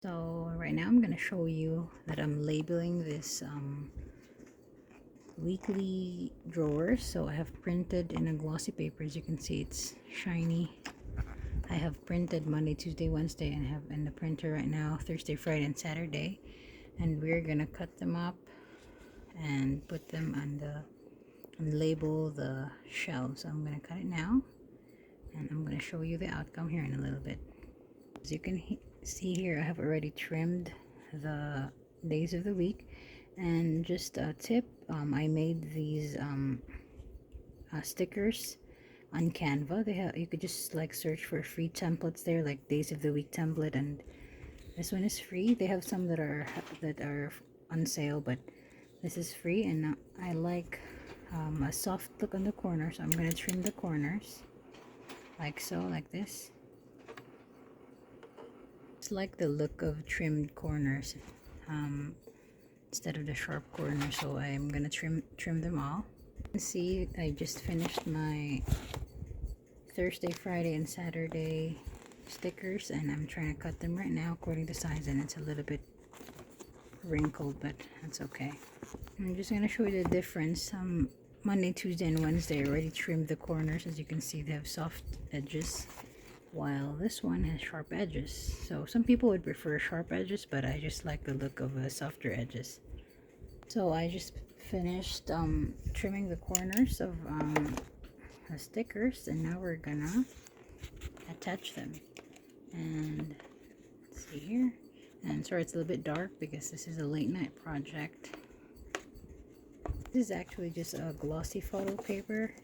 So right now I'm gonna show you that I'm labeling this weekly drawers. So I have printed in a glossy paper. As you can see, it's shiny. I have printed Monday, Tuesday, Wednesday, and I have in the printer right now Thursday, Friday, and Saturday. And we're gonna cut them up and put them on and label the shelves. So I'm gonna cut it now, and I'm gonna show you the outcome here in a little bit. As you can see here, I have already trimmed the days of the week. And just a tip, I made these stickers on Canva. You could just like search for free templates there, like days of the week template, and this one is free. They have some that are on sale, but this is free. And I like a soft look on the corner, so I'm gonna trim the corners like so, like this. It's like the look of trimmed corners instead of the sharp corners, so I'm gonna trim them all. You can see I just finished my Thursday, Friday, and Saturday stickers, and I'm trying to cut them right now according to size, and it's a little bit wrinkled, but that's okay. I'm just gonna show you the difference. Monday, Tuesday, and Wednesday I already trimmed the corners. As you can see, they have soft edges, while this one has sharp edges. So some people would prefer sharp edges, but I just like the look of softer edges. So I just finished trimming the corners of the stickers, and now we're gonna attach them. And let's see here. And sorry, it's a little bit dark because this is a late night project. This is actually just a glossy photo paper.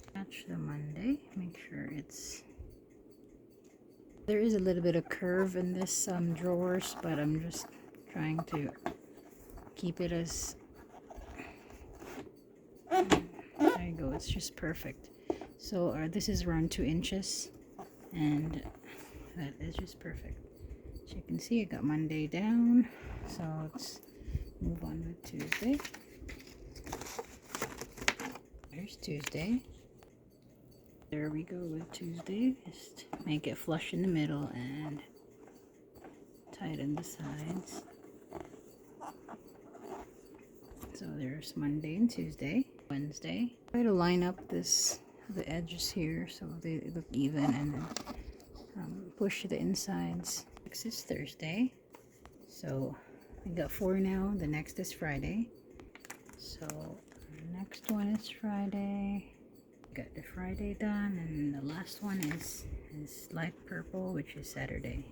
Attach the Monday. Make sure there is a little bit of curve in this drawers, but I'm just trying to keep it as there you go, it's just perfect. So this is around 2 inches, and that is just perfect. As you can see, I got Monday down, so let's move on with Tuesday. There's Tuesday. There we go with Tuesday. Just make it flush in the middle and tighten the sides. So there's Monday and Tuesday. Wednesday, try to line up the edges here so they look even, and then push the insides. Next is Thursday. So I got 4 now. The next is Friday. So next one is Friday. Got the Friday done, and the last one is light purple, which is Saturday.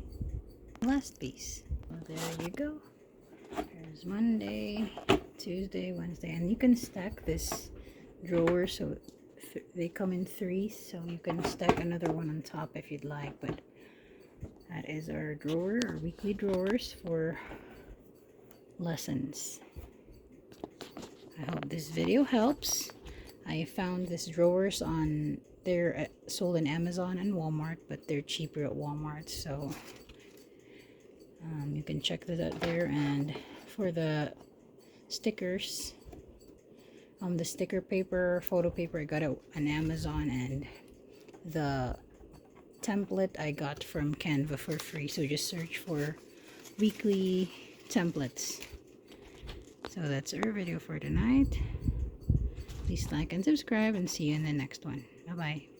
Last piece. So there you go. There's Monday, Tuesday, Wednesday, and you can stack this drawer so they come in 3s, so you can stack another one on top if you'd like. But that is our drawer, our weekly drawers for lessons. I hope this video helps. I found these drawers they're sold in Amazon and Walmart, but they're cheaper at Walmart, so you can check that out there. And for the stickers, the sticker paper, photo paper, I got it on Amazon, and the template I got from Canva for free. So just search for weekly templates. So that's our video for tonight. Please like and subscribe, and see you in the next one. Bye bye.